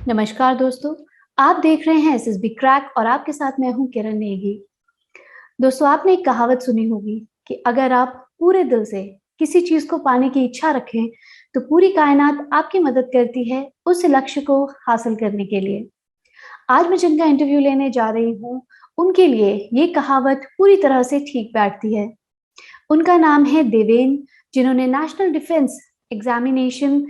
नमस्कार दोस्तों, आप देख रहे हैं एसएसबी क्रैक और आपके साथ मैं हूं किरण नेगी। दोस्तों, आपने एक कहावत सुनी होगी कि अगर आप पूरे दिल से किसी चीज को पाने की इच्छा रखें, तो पूरी कायनात आपकी मदद करती है उस लक्ष्य को हासिल करने के लिए। आज मैं जिनका इंटरव्यू लेने जा रही हूँ, उनके लिए ये कहावत पूरी तरह से ठीक बैठती है। उनका नाम है देवेन, जिन्होंने नेशनल डिफेंस एग्जामिनेशन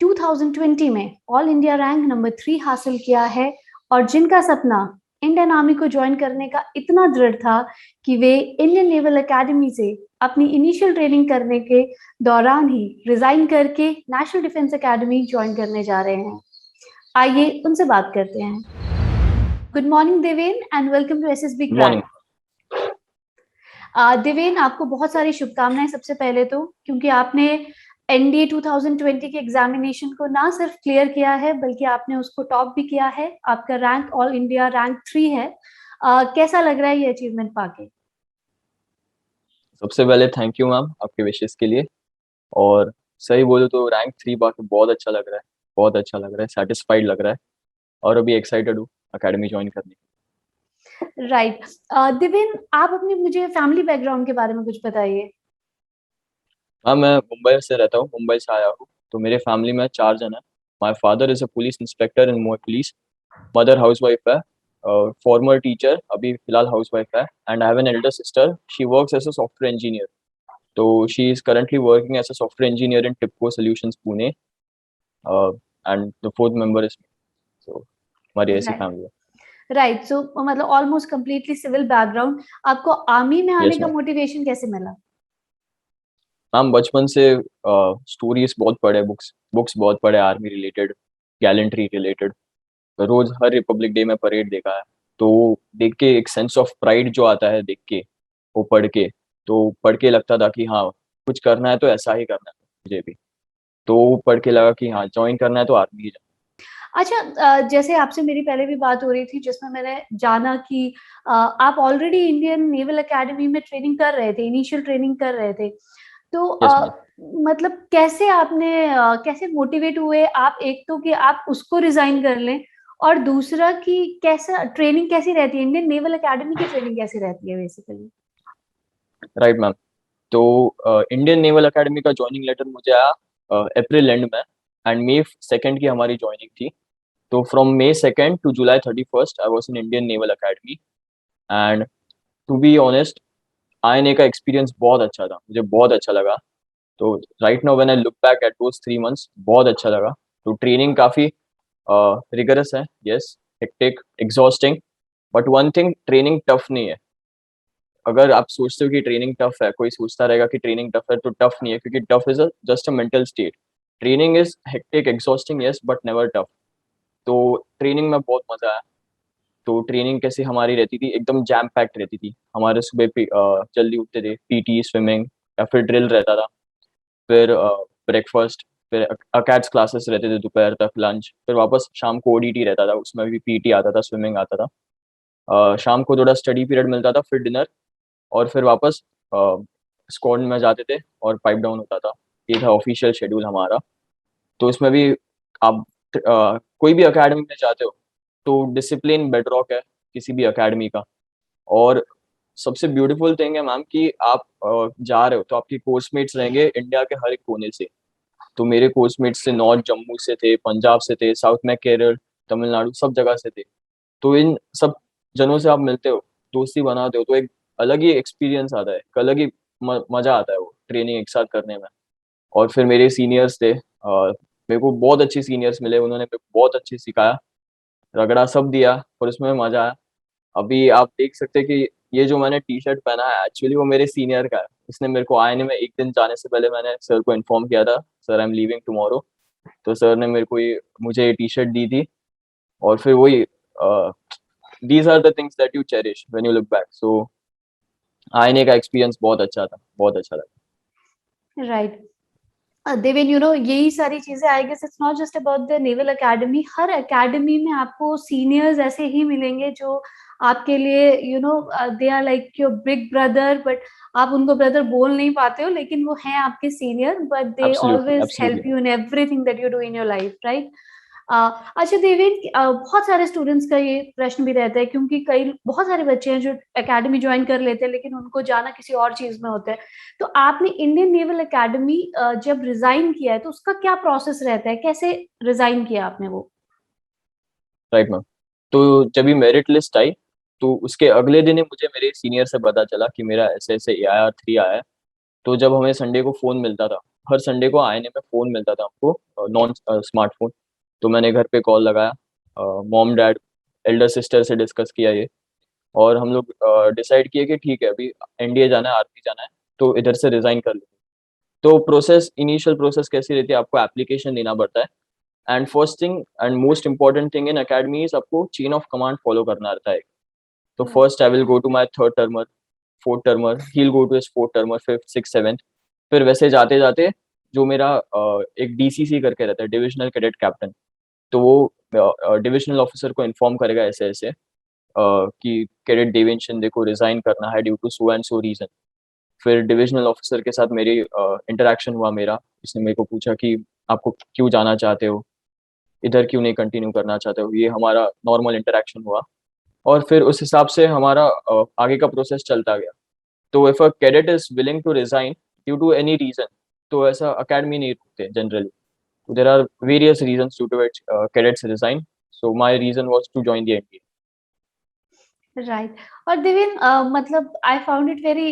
2020 में ऑल इंडिया रैंक नंबर 3 हासिल किया है और जिनका सपना इंडियन आर्मी को ज्वाइन करने का इतना दृढ़ था कि वे इंडियन नेवल एकेडमी से अपनी इनिशियल ट्रेनिंग करने के दौरान ही रिजाइन करके नेशनल डिफेंस एकेडमी ज्वाइन करने जा रहे हैं। आइए उनसे बात करते हैं। Good morning Deven and welcome to SSB good crack. Morning. Deven, आपको बहुत सारी शुभकामनाएं सबसे पहले तो, क्योंकि आपने एनडीए 2020 के एग्जामिनेशन को ना सिर्फ क्लियर किया है बल्कि आपने उसको टॉप भी किया है। आपका रैंक ऑल इंडिया रैंक 3 है। कैसा लग रहा है ये अचीवमेंट पाके? सबसे पहले थैंक यू मैम आपके विशेष के लिए। और सही बोलूँ तो रैंक 3 पाके बहुत अच्छा लग रहा है। बहुत अच्छा लग रहा है, सेटिस्फाइड लग रहा है। और अभी एक्साइटेड हूँ अकेडमी ज्वाइन करने राइट। देवेन, आप अपने मुझे फैमिली बैकग्राउंड के बारे में कुछ बताइए। हाँ, मैं मुंबई से रहता हूँ, मुंबई से आया हूँ। तो मेरे फैमिली में 4 जन है। My father is a police inspector in more police. Mother house wife है, फॉर्मर टीचर, अभी फिलहाल हाउस वाइफ है। And I have an elder sister, she works as a software engineer. तो she is currently working as a software engineer in TIBCO solutions Pune. And the fourth member is, so हमारी ऐसी right. Family है। Right, so मतलब almost completely civil background. आपको army में आने yes का ma'am. Motivation कैसे मिला? मैम बचपन से स्टोरीज बहुत पढ़े, बुक्स बुक्स बहुत पढ़े, आर्मी रिलेटेड, गैलेंट्री रिलेटेड। रोज हर रिपब्लिक डे में परेड देखा है। तो देख के एक सेंस ऑफ प्राइड जो आता है देख के, वो पढ़ के, तो पढ़ के लगता था कि हाँ, कुछ करना है तो ऐसा ही करना है मुझे भी। तो पढ़ के लगा कि हाँ, ज्वाइन करना है तो आर्मी ही जाना अच्छा, जैसे आपसे मेरी पहले भी बात हो रही थी जिसमें मैंने जाना कि आप ऑलरेडी इंडियन नेवल एकेडमी में ट्रेनिंग कर रहे थे, इनिशियल ट्रेनिंग कर रहे थे। तो है। Yes ma'am. मतलब कैसे आपने कैसे मोटिवेट हुए आप, एक तो कि आप उसको रिजाइन कर लें, और दूसरा कि कैसा ट्रेनिंग कैसी रहती है, इंडियन नेवल एकेडमी की ट्रेनिंग कैसी रहती है बेसिकली? Right ma'am. तो इंडियन नेवल एकेडमी का ज्वाइनिंग लेटर मुझे आया अप्रैल एंड में। एंड मई 2 की हमारी ज्वाइनिंग थी। तो from May 2 to July 31 I was in Indian naval academy. And to be honest, INA का एक्सपीरियंस बहुत अच्छा था, मुझे बहुत अच्छा लगा। तो right now when I look back at those 3 months, बहुत अच्छा लगा। तो ट्रेनिंग काफ़ी रिगरस है, yes, hectic, exhausting. But one thing, training tough नहीं है। अगर आप सोचते हो कि ट्रेनिंग टफ है, कोई सोचता रहेगा कि ट्रेनिंग टफ है, तो टफ नहीं है, क्योंकि tough is just a mental state. Training is hectic, exhausting, yes, but never tough. तो ट्रेनिंग में बहुत मजा आया। तो ट्रेनिंग कैसे हमारी रहती थी, एकदम जैम पैक्ड रहती थी। हमारे सुबह जल्दी उठते थे, पीटी, स्विमिंग या फिर ड्रिल रहता था। फिर ब्रेकफास्ट, फिर अकेड्स क्लासेस रहते थे दोपहर तक, लंच, फिर वापस शाम को ओडीटी रहता था, उसमें भी पीटी आता था, स्विमिंग आता था। शाम को थोड़ा स्टडी पीरियड मिलता था, फिर डिनर, और फिर वापस स्क्वाड में जाते थे और पाइप डाउन होता था। ये था ऑफिशियल शेड्यूल हमारा। तो इसमें भी आप कोई भी अकेडमी में जाते हो तो डिसिप्लिन बेडरॉक है किसी भी अकेडमी का। और सबसे ब्यूटीफुल थिंग है मैम कि आप जा रहे हो तो आपके कोर्समेट्स रहेंगे इंडिया के हर एक कोने से। तो मेरे कोर्समेट्स से नॉर्थ जम्मू से थे, पंजाब से थे, साउथ में केरल, तमिलनाडु, सब जगह से थे। तो इन सब जनों से आप मिलते हो, दोस्ती बनाते हो, तो एक अलग ही एक्सपीरियंस आता है, एक अलग ही मजा आता है वो ट्रेनिंग एक साथ करने में। और फिर मेरे सीनियर्स थे, मेरे को बहुत अच्छे सीनियर्स मिले, उन्होंने मेरे को बहुत अच्छे सिखाया, रगड़ा सब दिया, और उसमें मजा आया। अभी आप देख सकते हैं कि ये जो मैंने टी शर्ट पहना है, एक्चुअली वो मेरे सीनियर का है। उसने मेरे को आईने में एक दिन जाने से पहले मैंने सर को इन्फॉर्म किया था, sir I am leaving tomorrow. तो सर ने मेरे को ये मुझे ये टी शर्ट दी थी। और फिर वही, these are the things that you cherish when you look back. So आईने का एक्सपीरियंस बहुत अच्छा था, बहुत अच्छा लगा। राइट। देवेन, यही सारी चीजें, I guess it's not just about the naval academy, हर एकेडमी में आपको सीनियर्स ऐसे ही मिलेंगे जो आपके लिए they are like your big brother, but आप उनको ब्रदर बोल नहीं पाते हो, लेकिन वो हैं आपके senior, but they absolutely, always help absolutely. You in everything that you do in your life, right? अच्छा देवेन, बहुत सारे स्टूडेंट्स का ये प्रश्न भी रहता है, क्योंकि कई बहुत सारे बच्चे हैं जो एकेडमी ज्वाइन कर लेते हैं लेकिन उनको जाना किसी और चीज में होता है। तो आपने इंडियन नेवल एकेडमी जब रिजाइन किया है तो उसका क्या प्रोसेस रहता है, कैसे रिजाइन किया आपने वो? Right ma'am. तो जब भी मेरिट लिस्ट आई तो उसके अगले दिन ही मुझे मेरे सीनियर से पता चला कि मेरा ऐसे ऐसे AIR 3 आया है। तो जब हमें संडे को फोन मिलता था, हर संडे को आईने में फोन मिलता था हमको, नॉन स्मार्टफोन। तो मैंने घर पे कॉल लगाया, मॉम डैड एल्डर सिस्टर से डिस्कस किया ये, और हम लोग डिसाइड किए कि ठीक है अभी NDA जाना है, आर्मी जाना है, तो इधर से रिजाइन कर लेंगे। तो प्रोसेस, इनिशियल प्रोसेस कैसी रहती है, आपको एप्लीकेशन देना पड़ता है। And first thing and most important thing in academy is आपको चेन ऑफ कमांड फॉलो करना रहता है। तो first I will go to my third termer, fourth termer, he will go to his fourth termer, fifth, six, seventh. फिर वैसे जाते जाते जो मेरा एक DCC करके रहता है, डिविजनल कैडेट कैप्टन, तो वो डिविजनल ऑफिसर को इन्फॉर्म करेगा ऐसे ऐसे कि कैडेट देवेंद्र शिंदे को रिजाइन करना है due to so and so reason. फिर डिविजनल ऑफिसर के साथ मेरी इंटरेक्शन हुआ मेरा। इसने मेरे को पूछा कि आपको क्यों जाना चाहते हो, इधर क्यों नहीं कंटिन्यू करना चाहते हो, ये हमारा नॉर्मल इंटरेक्शन हुआ। और फिर उस हिसाब से हमारा आगे का प्रोसेस चलता गया। तो if a cadet is willing to resign due to any reason, तो ऐसा अकेडमी नहीं रुकते generally. There are various reason due to which cadets resign. So my reason was to join the NDA। Right. और देवेन, मतलब I found it very,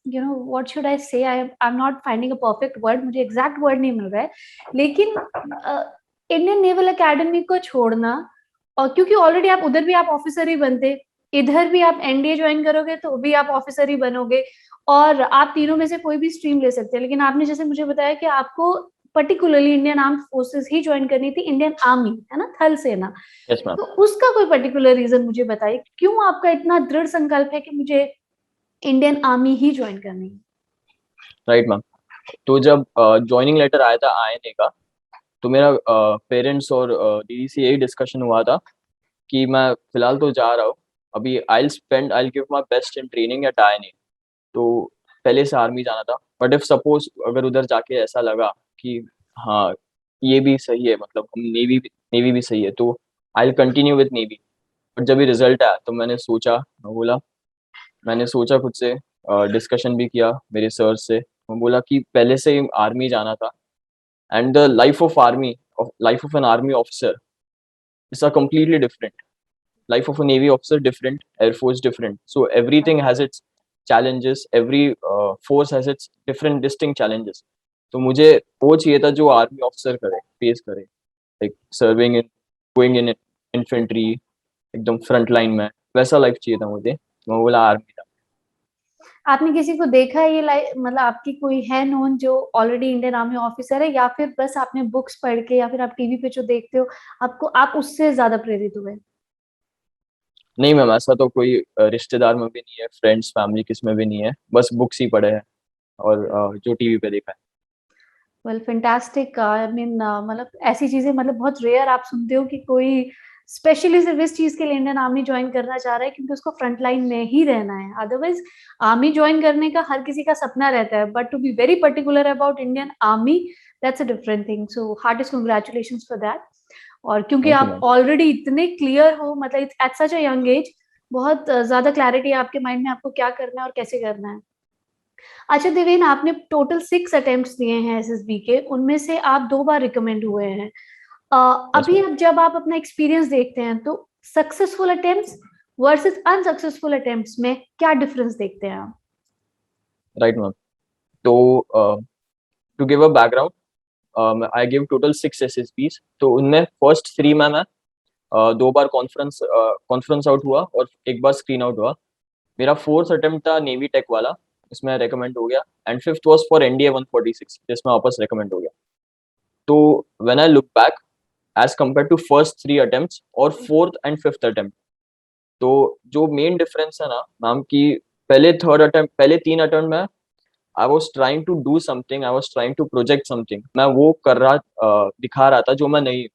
you know what should I say, I am not finding a perfect word, मुझे exact word नहीं मिल रहा है, लेकिन Indian naval academy को छोड़ना, और क्योंकि ऑलरेडी आप उधर भी आप ऑफिसर ही बनते, इधर भी आप NDA ज्वाइन करोगे तो भी आप ऑफिसर ही बनोगे, और आप तीनों में से कोई भी स्ट्रीम ले सकते हैं, लेकिन आपने जैसे मुझे बताया कि आपको पर्टिकुलरली इंडियन आर्म फोर्सेस ही ज्वाइन करनी थी, इंडियन आर्मी, है ना, थल सेना। Yes ma'am. तो उसका कोई पर्टिकुलर रीजन मुझे बताइए, क्यों आपका इतना दृढ़ संकल्प है कि मुझे इंडियन आर्मी ही ज्वाइन करनी है? Right ma'am. तो जब ज्वाइनिंग लेटर आया था INA का, तो मेरा पेरेंट्स और दीदी से यही डिस्कशन हुआ था कि मैं फिलहाल तो जा रहा हूँ, अभी I give my best in training at INA। तो पहले से आर्मी जाना था, बट इफ सपोज अगर उधर जाके ऐसा लगा कि हाँ ये भी सही है, मतलब हम नेवी भी सही है, तो I will continue with navy. But जब ये रिजल्ट आया तो मैंने सोचा खुद से, डिस्कशन भी किया मेरे सर से। मैं बोला कि पहले से ही आर्मी जाना था, and the life of an army officer is a completely different. Life of a navy officer different, air force different, so everything has its challenges, every force has its different distinct challenges. तो मुझे वो चाहिए था जो army officer करे, face करे, like serving in, going in infantry, एकदम front line में, वैसा लाइफ चाहिए था मुझे। तो मैं बोला आर्मी था। आपने किसी को देखा है ये लाइफ, मतलब आपकी कोई है नोन जो ऑलरेडी इंडियन आर्मी ऑफिसर है, या फिर बस आपने बुक्स पढ़ के या फिर आप टीवी पे जो देखते हो आपको, आप उससे ज्यादा प्रेरित हुए? नहीं मैम, ऐसा तो कोई रिश्तेदार में भी नहीं है, फ्रेंड्स फैमिली किस में भी नहीं है, बस बुक्स ही पढ़े हैं और जो टीवी पे देखा है। वेल फैंटास्टिक, आई मीन मतलब ऐसी चीजें मतलब बहुत रेयर आप सुनते हो कि कोई स्पेशली सिर्फ इस चीज के लिए इंडियन आर्मी ज्वाइन करना चाह रहा है क्योंकि उसको फ्रंट लाइन में ही रहना है। अदरवाइज आर्मी ज्वाइन करने का हर किसी का सपना रहता है, but to be very particular about Indian army, that's a different thing. So heartiest congratulations for that. और क्योंकि थैंक यू आप मैम। ऑलरेडी इतने क्लियर हो, मतलब at such a young age, बहुत ज्यादा क्लैरिटी है आपके माइंड में आपको क्या करना है और कैसे करना है। अच्छा देवेन, आपने टोटल 6 अटेम्प्ट्स दिए हैं SSB के, उनमें से आप 2 बार रिकमेंड हुए हैं। यस अभी मैम। अब जब आप अपना एक्सपीरियंस देखते हैं तो successful attempts versus unsuccessful attempts में क्या डिफरेंस देखते हैं आप? Right ma'am. तो to give a background, I give total 6 SSBs। तो उनमें फर्स्ट 3 में मैं 2 बार कॉन्फ्रेंस आउट हुआ और एक बार स्क्रीन आउट हुआ। मेरा फोर्थ अटेम्प्ट था नेवी टेक वाला, इसमें रेकमेंड हो गया। And fifth was for NDA 146, जिसमें वापस रेकमेंड हो गया। तो when I look back as compare to first 3 attempts और फोर्थ एंड फिफ्थ अटेम्प्ट, तो जो मेन डिफरेंस है ना मैम, कि पहले 3 अटेम्प्ट में I was trying to do something, I was trying to project something, मैं वो कर रहा, दिखा रहा था जो मैं नहीं।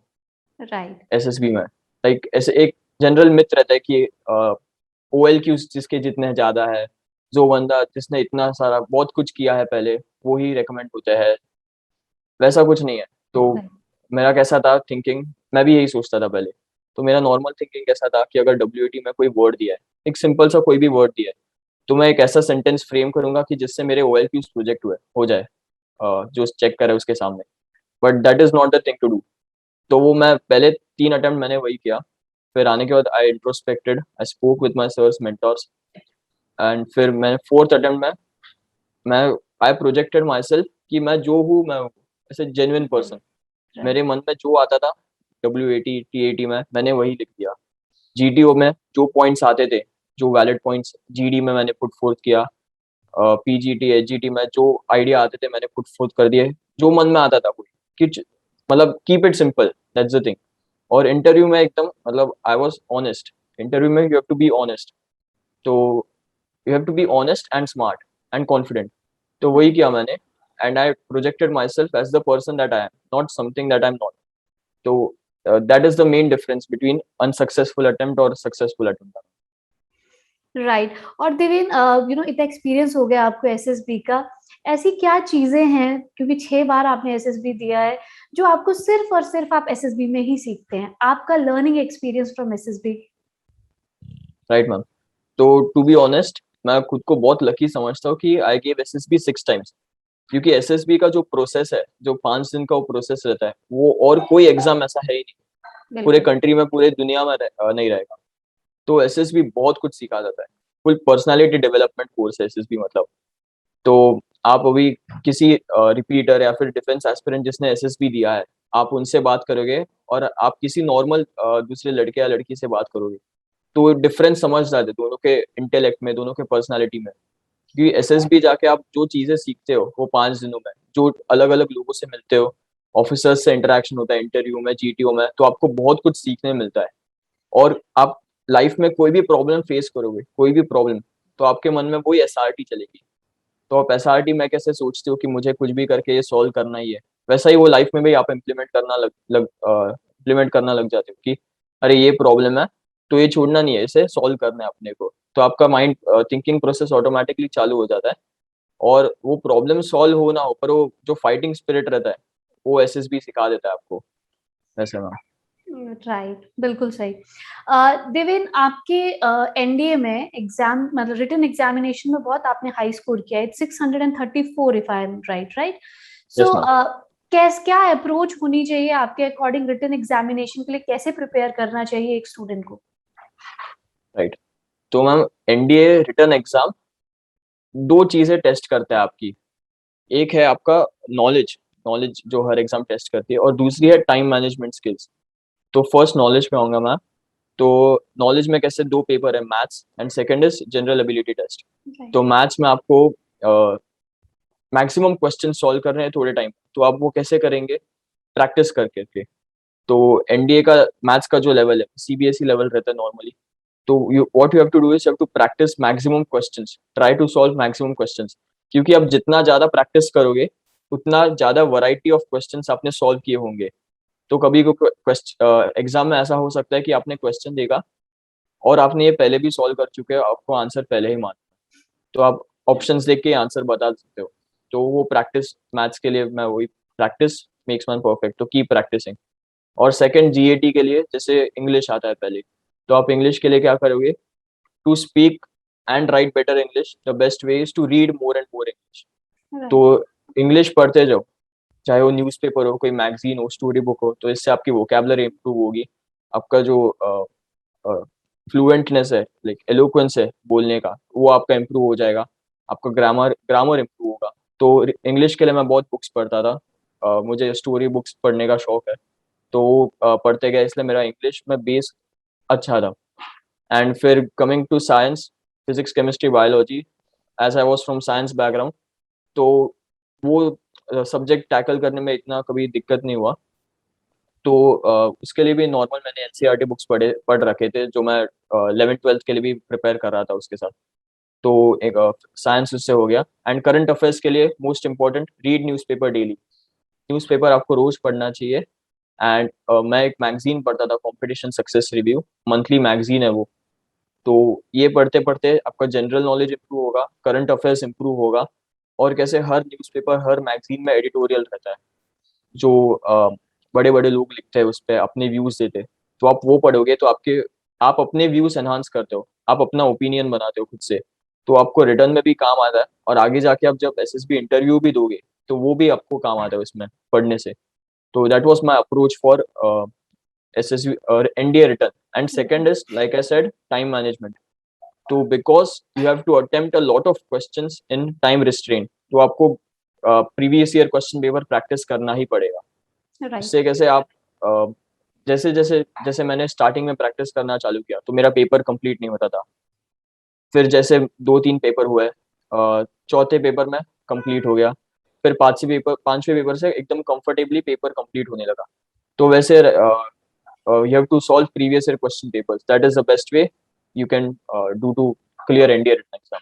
राइट। SSB में लाइक ऐसे एक जनरल मिथ रहता है कि OLQ जिसके जितने ज्यादा है, जो बंदा जिसने इतना सारा बहुत कुछ किया है पहले, वो ही रेकमेंड होता है। वैसा कुछ नहीं है। तो राइट। मेरा कैसा था थिंकिंग, मैं भी यही सोचता था पहले। तो मेरा नॉर्मल थिंकिंग कैसा था कि अगर WAT में कोई वर्ड दिया है, एक सिंपल सा कोई भी वर्ड दिया है, तो मैं एक ऐसा सेंटेंस फ्रेम करूंगा कि जिससे मेरे OLQ प्रोजेक्ट हुए हो जाए, जो चेक करे उसके सामने। But that is not the thing to do. तो वो मैं पहले 3 अटेम्प्ट मैंने वही किया। फिर आने के बाद I introspected, I spoke with my sirs mentors, and फिर मैं 4th अटेम्प्ट में मैं आई प्रोजेक्टेड माई सेल्फ कि मैं जो हूँ मैं हूँ, ऐसे जेन्युइन पर्सन। मेरे मन में जो आता था WAT TAT में मैंने वही लिख दिया। GTO में जो पॉइंट्स आते थे, जो वैलिड पॉइंट्स, GD में मैंने पुट फोर्थ किया। PGT HGT में जो आइडिया आते थे मैंने पुट फोर्थ कर दिए, जो मन में आता था कोई, कि मतलब keep it simple, that's the thing. और इंटरव्यू में एकदम मतलब आई वाज ऑनेस्ट। इंटरव्यू में you have to be honest. तो you have to be honest and smart and confident. तो वही किया मैंने, and I projected myself as the person that I am, not something that I am not. तो that is the main difference between unsuccessful attempt और successful attempt. Right. और देवेन, इतना experience हो गया आपको एसएसबी का, ऐसी क्या चीजें हैं, क्योंकि 6 बार आपने एसएसबी दिया है, जो आपको सिर्फ और सिर्फ आप एसएसबी में ही सीखते हैं, आपका learning experience from SSB? Right ma'am. तो टू बी ऑनेस्ट, मैं खुद को बहुत लकी समझता हूँ कि आई गेव SSB 6 टाइम्स। क्योंकि SSB का जो प्रोसेस है, जो 5 दिन का वो प्रोसेस रहता है, वो और कोई एग्जाम ऐसा है ही नहीं पूरे बिल्कुल। कंट्री में, पूरे दुनिया में नहीं रहेगा। तो SSB बहुत कुछ सिखा जाता है। फुल पर्सनालिटी डेवलपमेंट कोर्स है SSB मतलब। तो आप अभी किसी रिपीटर या फिर डिफेंस एस्पिरेंट जिसने SSB दिया है, आप उनसे बात करोगे, और आप किसी नॉर्मल दूसरे लड़के या लड़की से बात करोगे, तो डिफरेंस समझ जाते दोनों के इंटेलेक्ट में, दोनों के पर्सनालिटी में। क्योंकि SSB जाके आप जो चीजें सीखते हो वो 5 दिनों में, जो अलग अलग लोगों से मिलते हो, ऑफिसर्स से इंटरेक्शन होता है इंटरव्यू में, GTO में, तो आपको बहुत कुछ सीखने मिलता है। और आप लाइफ में कोई भी प्रॉब्लम फेस करोगे, कोई भी प्रॉब्लम, तो आपके मन में वही SRT चलेगी। तो आप SRT में कैसे सोचते हो कि मुझे कुछ भी करके ये सॉल्व करना ही है, वैसा ही वो लाइफ में भी आप इम्प्लीमेंट करना लग जाते हो कि अरे ये प्रॉब्लम है, तो ये छोड़ना नहीं है, इसे सॉल्व करना है अपने को। तो आपका माइंड थिंकिंग प्रोसेस ऑटोमेटिकली चालू हो जाता है। और वो प्रॉब्लम सॉल्व हो ना हो, पर वो जो फाइटिंग स्पिरिट रहता है, वो SSB सिखा देता है आपको, वैसे ना। राइट, बिल्कुल सही। देवेन, आपके एनडीए में एग्जाम, मतलब रिटन एग्जामिनेशन में बहुत आपने हाई स्कोर किया है, 634 if I am right, right? Yes so ma'am. क्या अप्रोच होनी चाहिए आपके अकॉर्डिंग रिटन एग्जामिनेशन के लिए, कैसे प्रिपेयर करना चाहिए एक स्टूडेंट को? राइट। तो मैम, NDA रिटर्न एग्जाम 2 चीजें टेस्ट करता है आपकी। एक है आपका नॉलेज, नॉलेज जो हर एग्जाम टेस्ट करती है, और दूसरी है टाइम मैनेजमेंट स्किल्स। तो फर्स्ट नॉलेज पे आऊंगा मैं। तो नॉलेज में कैसे 2 पेपर है, maths and second is general ability test. Right. तो मैथ्स में आपको मैक्सिमम क्वेश्चन सॉल्व करने हैं थोड़े टाइम, तो आप वो कैसे करेंगे? प्रैक्टिस करके के। तो NDA का मैथ्स का जो लेवल है, CBSE लेवल रहता है नॉर्मली। तो you what you have to do is you have to practice maximum questions, try to solve maximum questions. क्योंकि आप जितना ज्यादा प्रैक्टिस करोगे, उतना ज्यादा वैरायटी ऑफ क्वेश्चंस आपने सॉल्व किए होंगे। तो कभी को एग्जाम में ऐसा हो सकता है कि आपने क्वेश्चन देगा और आपने ये पहले भी सॉल्व कर चुके हो, आपको आंसर पहले ही मालूम, तो आप ऑप्शंस देख के आंसर बता सकते हो। तो वो प्रैक्टिस मैथ्स के लिए मैं वही, प्रैक्टिस मेक्स मैन परफेक्ट, तो कीप प्रैक्टिसिंग। और सेकंड GAT के लिए, जैसे इंग्लिश आता है पहले, तो आप इंग्लिश के लिए क्या करोगे? To speak and write better English, the best way is to read more and more English. तो राइट। इंग्लिश पढ़ते जाओ, चाहे वो न्यूज़पेपर हो, कोई मैगजीन हो, स्टोरी बुक हो, तो इससे आपकी वोकेबलरी इंप्रूव होगी। आपका जो फ्लुएंटनेस है, लाइक एलोक्वेंस है बोलने का, वो आपका इम्प्रूव हो जाएगा। आपका ग्रामर ग्रामर इम्प्रूव होगा। तो इंग्लिश के लिए मैं बहुत बुक्स पढ़ता था। मुझे स्टोरी बुक्स पढ़ने का शौक है, तो पढ़ते गए, इसलिए मेरा इंग्लिश में बेस अच्छा था। एंड फिर coming to science, physics chemistry biology, as I was from science background, तो वो सब्जेक्ट टैकल करने में इतना कभी दिक्कत नहीं हुआ। तो उसके लिए भी नॉर्मल मैंने NCERT बुक्स पढ़ रखे थे, जो मैं 11th 12th के लिए भी प्रिपेयर कर रहा था उसके साथ। तो एक साइंस उससे हो गया। एंड करंट अफेयर्स के लिए most important, read newspaper daily. Newspaper आपको रोज पढ़ना चाहिए। एंड मैं एक मैगजीन पढ़ता था, competition success review, monthly magazine है वो। तो ये पढ़ते पढ़ते आपका जनरल नॉलेज इंप्रूव होगा, करंट अफेयर्स इंप्रूव होगा। और कैसे हर न्यूज़पेपर, हर मैगजीन में एडिटोरियल रहता है, जो बड़े बड़े लोग लिखते हैं उस पर, अपने व्यूज देते हैं। तो आप वो पढ़ोगे तो आप अपने व्यूज एनहांस करते हो, आप अपना ओपिनियन बनाते हो खुद से। तो आपको रिटर्न में भी काम आता है, और आगे जाके आप जब एसएसबी इंटरव्यू भी दोगे तो वो भी आपको काम आता है उसमें पढ़ने से। तो that was my approach for SSB और NDA written. And second is like I said, time management. तो because you have to attempt a lot of questions in time restraint, तो आपको previous year question paper practice करना ही पड़ेगा। Right. उससे कैसे आप जैसे जैसे जैसे मैंने स्टार्टिंग में प्रैक्टिस करना चालू किया तो मेरा पेपर कंप्लीट नहीं होता था। फिर जैसे 2-3 पेपर हुए, चौथे पेपर में कंप्लीट हो गया। फिर पांचवें पेपर से एकदम कंफर्टेबली पेपर कंप्लीट होने लगा। तो वैसे you have to solve previous year question papers. That is the best way you can do to clear NDA written exam.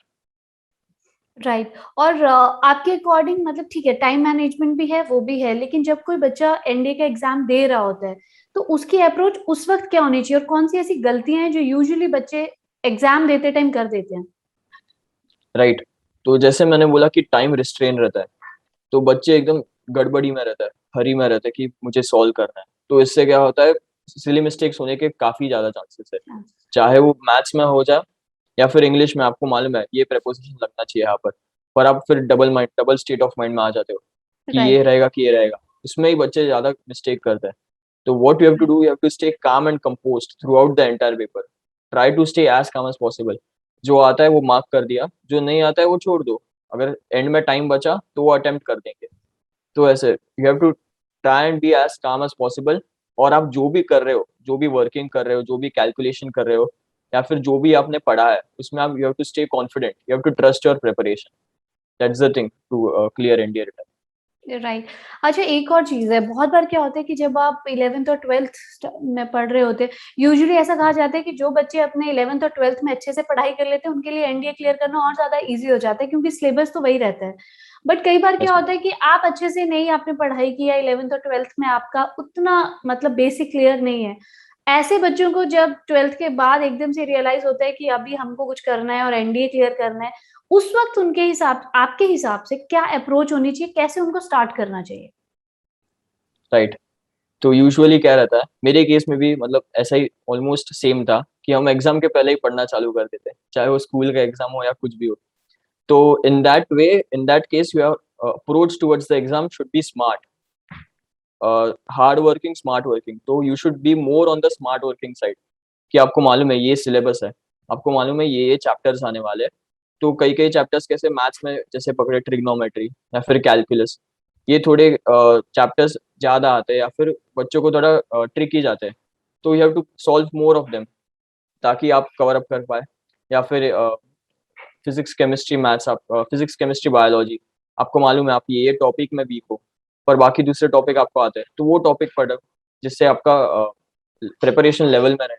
Right. और आपके अकॉर्डिंग मतलब ठीक है, टाइम मैनेजमेंट भी है, वो भी है, लेकिन जब कोई बच्चा एनडीए का एग्जाम दे रहा होता है तो उसकी अप्रोच उस वक्त क्या होनी चाहिए, और कौन सी ऐसी गलतियां हैं जो यूजुअली बच्चे एग्जाम देते टाइम कर देते हैं? राइट। तो जैसे मैंने बोला कि टाइम रिस्ट्रेन रहता है, तो बच्चे एकदम गड़बड़ी में रहता है, हरी में रहता है कि मुझे सॉल्व करना है। तो इससे क्या होता है, सिली मिस्टेक्स होने के काफी ज्यादा चांसेस है। चाहे वो मैथ्स में हो जाए या फिर इंग्लिश में। आपको मालूम है ये प्रेपोजिशन लगना चाहिए यहाँ पर आप फिर डबल स्टेट ऑफ माइंड में आ जाते हो कि ये राइट। रहेगा कि ये रहेगा। इसमें ही बच्चे ज्यादा मिस्टेक करते हैं। तो what you have to do, you have to stay calm and composed throughout the entire paper. Try to stay as calm as possible. जो आता है वो मार्क कर दिया, जो नहीं आता है वो छोड़ दो। अगर एंड में टाइम बचा तो वो अटेम्प्ट कर देंगे। तो ऐसे you have to try and be as calm as possible. और आप जो भी कर रहे हो, जो भी वर्किंग कर रहे हो, जो भी कैलकुलेशन कर रहे हो, या फिर जो भी आपने पढ़ा है उसमें आप you have to stay confident, you have to trust your preparation. That's the thing to clear NDA written. Right. अच्छा, एक और चीज है, बहुत बार क्या होता है कि जब आप 11th और 12th में पढ़ रहे होते हैं, यूजुअली ऐसा कहा जाता है कि जो बच्चे अपने 11th और 12th में अच्छे से पढ़ाई कर लेते हैं उनके लिए एनडीए क्लियर करना और ज्यादा इजी हो जाता है, क्योंकि सिलेबस तो वही रहता है। बट कई बार क्या यस मैम। होता है कि आप अच्छे से नहीं, आपने पढ़ाई किया 11th और 12th में, आपका उतना मतलब बेसिक क्लियर नहीं है। ऐसे बच्चों को जब 12th के बाद एकदम से रियलाइज होता है कि अभी हमको कुछ करना है और एनडीए क्लियर करना है, उस वक्त उनके हिसाब, आपके हिसाब से क्या अप्रोच होनी चाहिए, कैसे उनको स्टार्ट करना चाहिए? राइट। तो यूजुअली क्या रहता है, मेरे केस में भी मतलब ऐसा ही ऑलमोस्ट सेम था कि हम एग्जाम के पहले ही पढ़ना चालू कर देते हैं, चाहे वो स्कूल का एग्जाम हो या कुछ भी हो। तो in that way, in that case your approach towards the exam should be smart, hard working, smart working. तो you should be more on the smart working side. कि आपको मालूम है ये सिलेबस है, आपको मालूम है ये चैप्टर्स आने वाले हैं। तो कई कई चैप्टर्स कैसे मैथ्स में जैसे पकड़े ट्रिग्नोमेट्री या फिर कैलकुलस, ये थोड़े चैप्टर्स ज्यादा आते हैं या फिर बच्चों को थोड़ा ट्रिकी जाते हैं। तो you have to solve more of them ताकि आप कवर अप कर पाए। या फिर फिजिक्स केमिस्ट्री मैथ्स, आप फिजिक्स केमिस्ट्री बायोलॉजी, आपको मालूम है आप ये टॉपिक में वीक हो पर बाकी दूसरे टॉपिक आपको आते हैं, तो वो टॉपिक पढ़ो जिससे आपका प्रिपरेशन लेवल में रहे।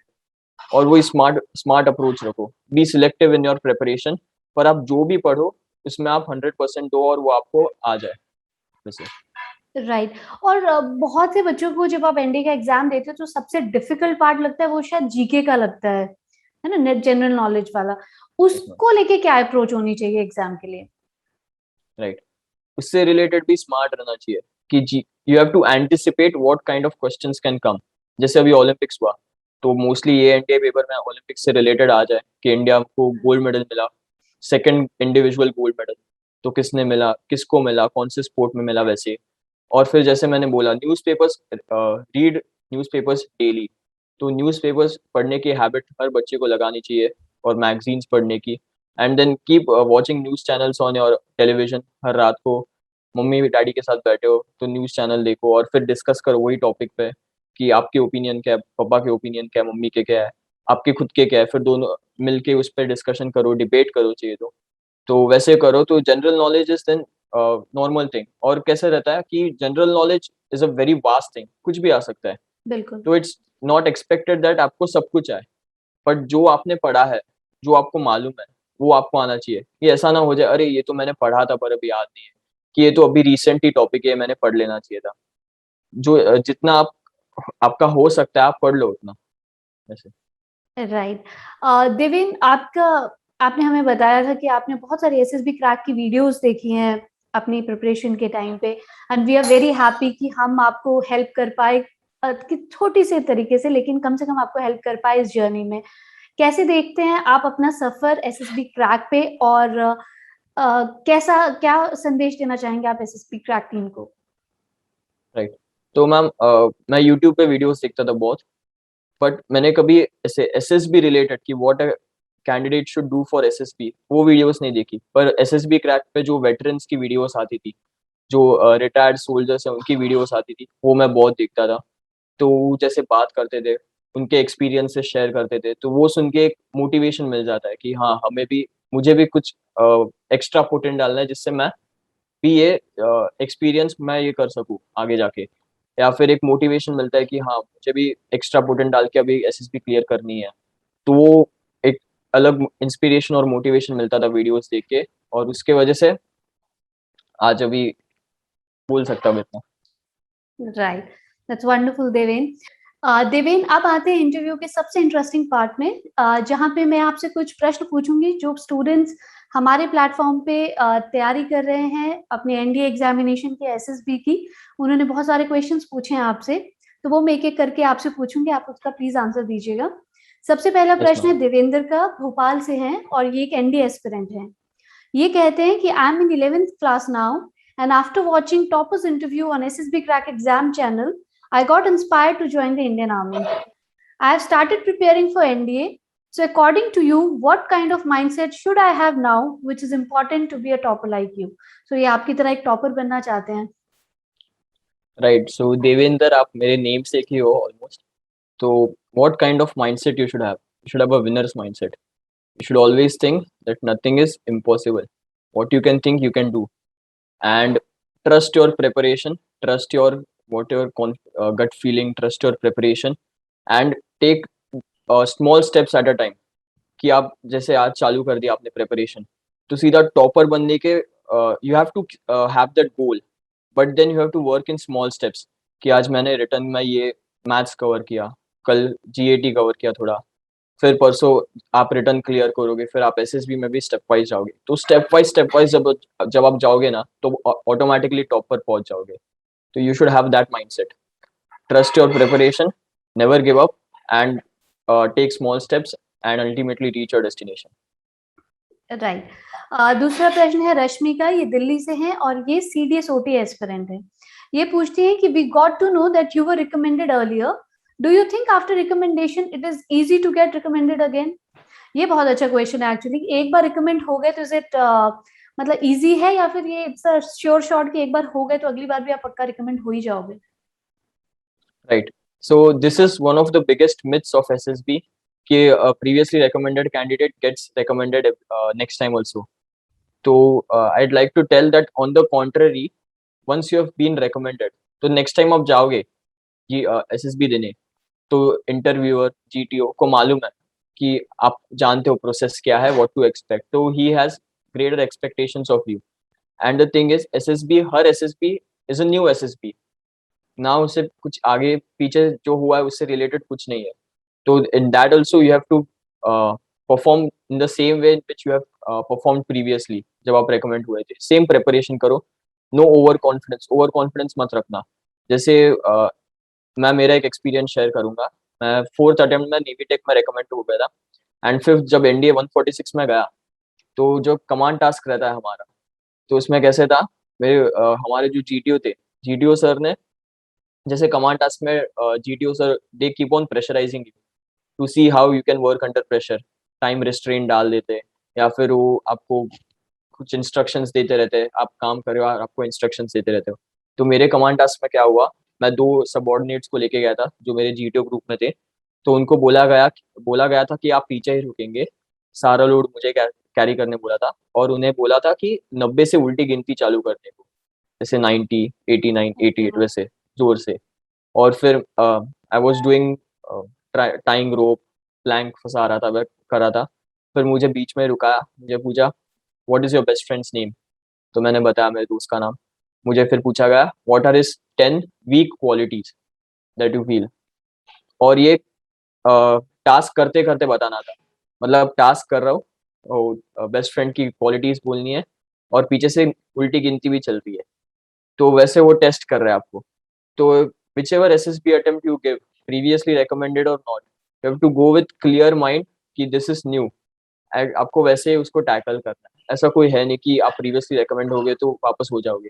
और वही स्मार्ट स्मार्ट अप्रोच रखो, be selective in your preparation. पर आप जो भी पढ़ो उसमें आप 100% दो और वो आपको आ जाए वैसे। राइट। और बहुत से बच्चों को जब आप एनडीए का एग्जाम देते हो तो सबसे डिफिकल्ट पार्ट लगता है वो शायद जीके का लगता है ना, नेट जनरल नॉलेज वाला। उसको लेके क्या अप्रोच होनी चाहिए एग्जाम के लिए? राइट। उससे रिलेटेड भी स्मार्ट रहना चाहिए कि जी you have to anticipate what kind of questions can come. जैसे अभी ओलंपिक्स हुआ, तो मोस्टली ये एनडीए पेपर में ओलंपिक्स से रिलेटेड आ जाए कि इंडिया को गोल्ड मेडल मिला, सेकंड इंडिविजुअल गोल्ड मेडल। तो किसने मिला, किसको मिला, कौन से स्पोर्ट में मिला वैसे। और फिर जैसे मैंने बोला न्यूज़पेपर्स, रीड न्यूज़पेपर्स डेली। तो न्यूज़पेपर्स पढ़ने की हैबिट हर बच्चे को लगानी चाहिए, और मैगजीन्स पढ़ने की। And then keep watching news channels on your television. हर रात को मम्मी डैडी के साथ बैठे हो तो न्यूज़ चैनल देखो और फिर डिस्कस करो वही टॉपिक पे कि आपके ओपिनियन क्या है, पापा के ओपिनियन क्या है, मम्मी के क्या है, आपके खुद के क्या है। फिर दोनों मिलके उस पर डिस्कशन करो, डिबेट करो चाहिए तो वैसे करो। तो general knowledge is then normal thing. और कैसे रहता है कि general knowledge is a very vast thing, कुछ भी आ सकता है। बिल्कुल। तो इट्स नॉट एक्सपेक्टेड दैट आपको सब कुछ आए, बट जो आपने पढ़ा है, जो आपको मालूम है, वो आपको आना चाहिए। ये ऐसा ना हो जाए अरे ये तो मैंने पढ़ा था पर अभी याद नहीं है, कि ये तो अभी रिसेंट ही टॉपिक है, मैंने पढ़ लेना चाहिए था। जो जितना आपका हो सकता है आप पढ़ लो उतना ऐसे। राइट। देवेन, आपका, आपने हमें बताया था कि आपने बहुत सारी एसएसबी क्रैक की वीडियोस देखी हैं, अपनी प्रिपरेशन के टाइम पे, and we are very happy कि हम आपको हेल्प कर पाए कि छोटी से तरीके से, लेकिन कम से कम आपको हेल्प कर पाए इस जर्नी में। कैसे देखते हैं आप अपना सफर एसएसबी क्रैक पे, और कैसा क्या संदेश देना चाहेंगे आप एसएसबी क्रैक टीम को? राइट। तो मैम मैं यूट्यूब पे वीडियोस देखता था बहुत, बट मैंने कभी ऐसे एसएसबी रिलेटेड कि what a candidate should do for SSB वो वीडियोस नहीं देखी। पर एसएसबी क्रैक पे जो वेटरन्स की वीडियोस आती थी, जो रिटायर्ड सोल्जर्स हैं उनकी वीडियोस आती थी, वो मैं बहुत देखता था। तो वो जैसे बात करते थे, उनके एक्सपीरियंसेस शेयर करते थे, तो वो सुन के एक मोटिवेशन मिल जाता है कि हाँ हमें भी, मुझे भी कुछ एक्स्ट्रा पोटेंट डालना है जिससे मैं भी ये एक्सपीरियंस मैं ये कर सकूँ आगे जाके। या फिर एक मोटिवेशन मिलता है कि हाँ मुझे भी एक्स्ट्रा पोटेंट डाल के अभी एसएसबी क्लियर करनी है। तो वो एक अलग इंस्पिरेशन और मोटिवेशन मिलता था वीडियोस देख के, और उसके वजह से आज अभी बोल सकता हूँ इतना। Right, that's wonderful Deven. Deven, अब आते हैं इंटरव्यू के सबसे इंटरेस्टिंग पार्ट में, जहाँ पे मैं आपसे कुछ प्रश्न पूछूंगी जो स्टूडेंट्स हमारे प्लेटफॉर्म पे तैयारी कर रहे हैं अपने एनडीए एग्जामिनेशन के एसएसबी की। उन्होंने बहुत सारे क्वेश्चंस पूछे हैं आपसे, तो वो मैं एक एक करके आपसे पूछूंगी, आप उसका प्लीज आंसर दीजिएगा। सबसे पहला यस प्रश्न मैम। है देवेंद्र का, भोपाल से है और ये एक एनडीए एस्पिरेंट है। ये कहते हैं कि I am in 11th class now, and after watching Topper's interview on SSB Crack Exam channel, I got inspired to join the Indian Army. I have started preparing for NDA. So, according to you, what kind of mindset should I have now, which is important to be a topper like you? So, ये आपकी तरह एक topper बनना चाहते हैं। Right, सो देवेंद्र आप मेरे name से ही हो ऑलमोस्ट। तो what kind of mindset you should have? You should have a winners mindset. You should always think that nothing is impossible. What you can think, you can do. And trust your preparation, trust your whatever gut feeling, trust your preparation, and take small steps at a time. कि आप जैसे आज चालू कर दिया आपने preparation, तो सीधा टॉपर बनने के you have to have that goal, but then you have to work in small steps. कि आज मैंने रिटर्न में ये मैथ्स कवर किया, कल जीएटी कवर किया थोड़ा, फिर परसों आप रिटर्न क्लियर करोगे, फिर आप एसएसबी में भी स्टेप वाइज जाओगे। तो स्टेप वाइज जब जब आप जाओगे ना, तो ऑटोमेटिकली टॉप पर पहुंच जाओगे। तो you should have that mindset, trust your preparation, never give up, and take small steps and ultimately reach your destination. Right. दूसरा प्रश्न है रश्मि का, ये दिल्ली से है और ये सीडीएस ओटी एस्पिरेंट है। ये पूछती है कि we got to know that you were recommended earlier, do you think after recommendation it is easy to get recommended again? ये बहुत अच्छा क्वेश्चन है एक्चुअली। एक बार रिकमेंड हो गए तो इज इट मतलब इजी है, या फिर ये इट्स अ श्योर शॉट कि एक बार हो गए तो अगली बार भी आप पक्का रिकमेंड हो ही जाओगे? Right, so this is one of the biggest myths of SSB कि previously recommended candidate gets recommended next time also. So I'd like to tell that on the contrary, once you have been recommended, तो next time आप जाओगे ये SSB देने, तो interviewer GTO को मालूम है कि आप जानते हो प्रोसेस क्या है, व्हाट टू एक्सपेक्ट, तो he has greater expectations of you. And the thing is SSB, her SSB is a new SSB ना, उसे कुछ आगे पीछे जो हुआ है उससे रिलेटेड कुछ नहीं है। तो in that also you have to perform in the same way in which you have perform previously. जब आप रिकमेंड हुए थे सेम प्रिपरेशन करो, नो ओवर कॉन्फिडेंस मत रखना। जैसे मैं मेरा एक एक्सपीरियंस शेयर करूंगा। मैं फोर्थ अटेम्प्ट में नेवी टेक में रिकमेंड हो गया था, एंड फिफ्थ जब एनडीए 146 में गया, तो जो कमांड टास्क रहता है हमारा, तो उसमें कैसे था, मेरे हमारे जो जीटीओ थे, जीटीओ सर ने जैसे कमांड टास्क में, GTO sir they keep on pressurising you to see how you can work under pressure. Time restraint डाल देते, या फिर वो आपको कुछ इंस्ट्रक्शंस देते रहते हैं, आप काम करो और आपको इंस्ट्रक्शंस देते रहते हो। तो मेरे कमांड टास्क में क्या हुआ, मैं दो सबॉर्डिनेट्स को लेके गया था जो मेरे जीटीओ ग्रुप में थे। तो उनको बोला गया था कि आप पीछे ही रुकेंगे, सारा लोड मुझे कैरी करने बोला था, और उन्हें बोला था कि 90 से उल्टी गिनती चालू करने को, जैसे 90, 89, 88 वैसे जोर से। और फिर I was doing tying rope, plank फंसा रहा था, वह कर रहा था। फिर मुझे बीच में रुकाया, मुझे पूछा what is your best friends name, तो मैंने बताया मेरे दोस्त का नाम। मुझे फिर पूछा गया what are his 10 weak qualities that you feel, और ये टास्क करते करते बताना था। मतलब टास्क कर रहा हूँ, बेस्ट फ्रेंड की क्वालिटीज बोलनी है, और पीछे से उल्टी गिनती भी चल रही है, तो वैसे वो टेस्ट कर रहे हैं आपको। तो whichever SSB attempt you give, previously recommended or not, you have to go with clear mind कि this is new, and आपको वैसे ही उसको टैकल करना है। ऐसा कोई है नहीं कि आप प्रीवियसली रिकमेंड हो गए तो वापस हो जाओगे।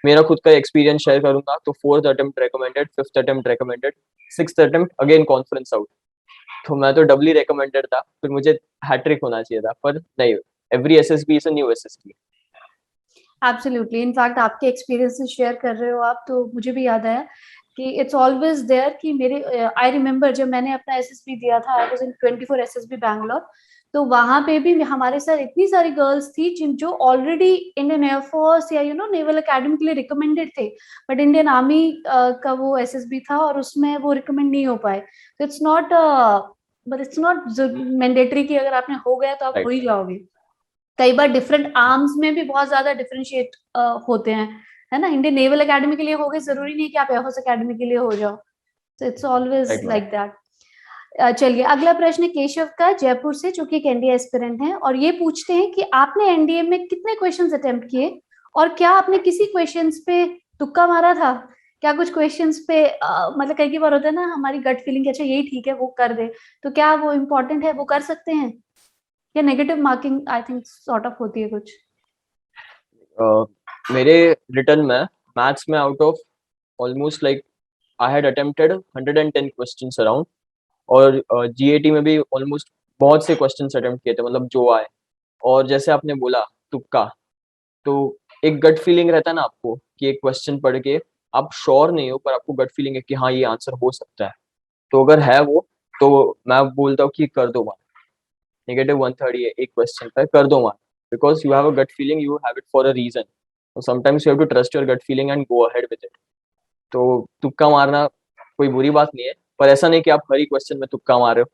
मेरा खुद का एक्सपीरियंस शेयर करूंगा तो fourth attempt recommended, fifth attempt recommended, sixth attempt again conference out. तो मैं तो डबली रिकमेंडेड था, फिर मुझे हैट्रिक होना चाहिए था, पर नहीं, every SSB is a new SSB। Absolutely, in fact आपके एक्सपीरियंसेस शेयर कर रहे हो आप, तो मुझे भी याद आया कि इट्स ऑलवेज देयर कि मेरे आई रिमेम्बर जब मैंने अपना एसएसबी दिया था, I was in 24 SSB Bangalore, तो वहां पे भी हमारे साथ इतनी सारी गर्ल्स थी जिन जो ऑलरेडी इंडियन एयरफोर्स या नेवल एकेडमी के लिए रिकमेंडेड थे, बट इंडियन आर्मी का वो एसएसबी था और उसमें वो रिकमेंड नहीं हो पाए। तो इट्स नॉट मैंडेटरी कि अगर आपने हो गया तो आप हो ही जाओगे। कई बार डिफरेंट आर्म्स में भी बहुत ज्यादा डिफरेंशिएट होते हैं, है ना। इंडियन नेवल एकेडमी के लिए हो गए, जरूरी नहीं कि आप एयरफोर्स एकेडमी के लिए हो जाओ। तो it's always right ma'am. Like that. चलिए, अगला प्रश्न है केशव का, जयपुर से, जो कि एक एनडीए एस्पिरेंट हैं, और ये पूछते हैं कि आपने एनडीए में कितने क्वेश्चंस अटेम्प्ट किए और क्या आपने किसी क्वेश्चंस पे तुक्का मारा था? क्या कुछ क्वेश्चंस पे मतलब कई बार होता है ना हमारी गट फीलिंग, अच्छा यही ठीक है वो कर दे, तो क्या वो इम्पोर्टेंट है, वो कर सकते हैं, या negative marking I think sort of होती है कुछ? मेरे रिटर्न में मैथ्स में out of almost like I had attempted 110 questions around, और GAT में भी ऑलमोस्ट बहुत से क्वेश्चंस अटेम्प्ट किए थे, मतलब जो आए। और जैसे आपने बोला तुक्का, तो एक गट फीलिंग रहता है ना आपको कि एक क्वेश्चन पढ़ के आप श्योर नहीं हो, पर आपको गट फीलिंग है कि हाँ ये आंसर हो सकता है, तो अगर है वो, तो मैं बोलता हूँ कि कर दो मार्क। -130 है एक क्वेश्चन पर, कर दो mark, because you have a gut feeling, you have it for a reason. So sometimes you have to trust your gut feeling and go ahead with it. तो तुक्का मारना कोई बुरी बात नहीं है, पर ऐसा नहीं कि आप हर ही क्वेश्चन में तुक्का मार रहे हो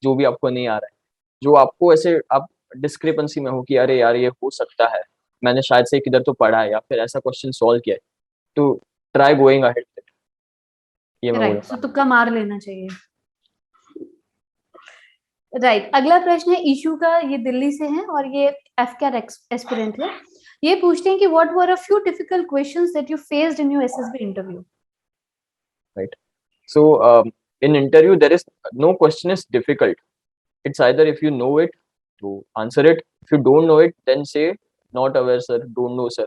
जो भी आपको नहीं आ रहा है। जो आपको ऐसे आप डिस्क्रिपेंसी में हो कि अरे यार ये हो सकता है, मैंने शायद से किधर तो पढ़ा है या फिर ऐसा क्वेश्चन सॉल्व किया है, तो try going ahead with it, ये मैं राइट, तो बोलूंगा। तुक्का मार लेना चाहिए। राइट, अगला प्रश्न है ईशू का, ये दिल्ली से है और ये एफकेआर एस्पिरेंट है। ये पूछते हैं कि what were a few difficult questions that you faced in your SSB interview? Right, so in interview there is no question is difficult. It's either if you know it to answer it, if you don't know it then say not aware sir, don't know sir.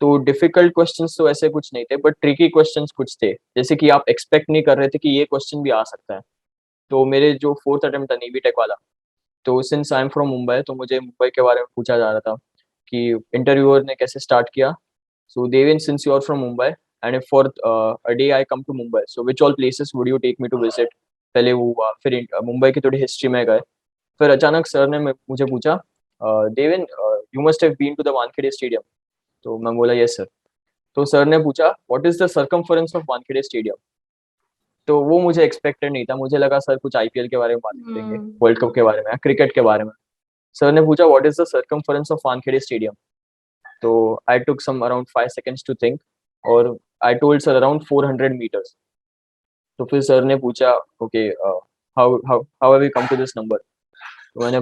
तो difficult questions तो ऐसे कुछ नहीं थे, but tricky questions कुछ थे, जैसे कि आप एक्सपेक्ट नहीं कर रहे थे कि ये क्वेश्चन भी आ सकता है। तो मेरे जो फोर्थ अटेम्प्ट था नेवी टेक वाला, तो since I am from Mumbai, तो मुझे मुंबई के बारे में पूछा जा रहा था कि इंटरव्यूअर ने कैसे स्टार्ट किया। So Deven, since you are from Mumbai and if for a day I come to Mumbai, so which all places would you take me to visit. पहले वो हुआ, फिर मुंबई की थोड़ी हिस्ट्री में गए। फिर अचानक सर ने मुझे पूछा, Deven you must have been to the Wankhede stadium. तो मैं बोला यस सर। तो सर ने पूछा what is the circumference of Wankhede stadium. तो वो मुझे एक्सपेक्टेड नहीं था, मुझे लगा सर कुछ IPL के बारे में बात करेंगे, वर्ल्ड कप के बारे में, क्रिकेट के बारे में। सर ने पूछा what is the circumference of Wankhede stadium. तो I took some around 5 seconds to think, और I told sir around 400 meters। तो फिर सर ने पूछा okay, how how how have you come to this number. तो मैंने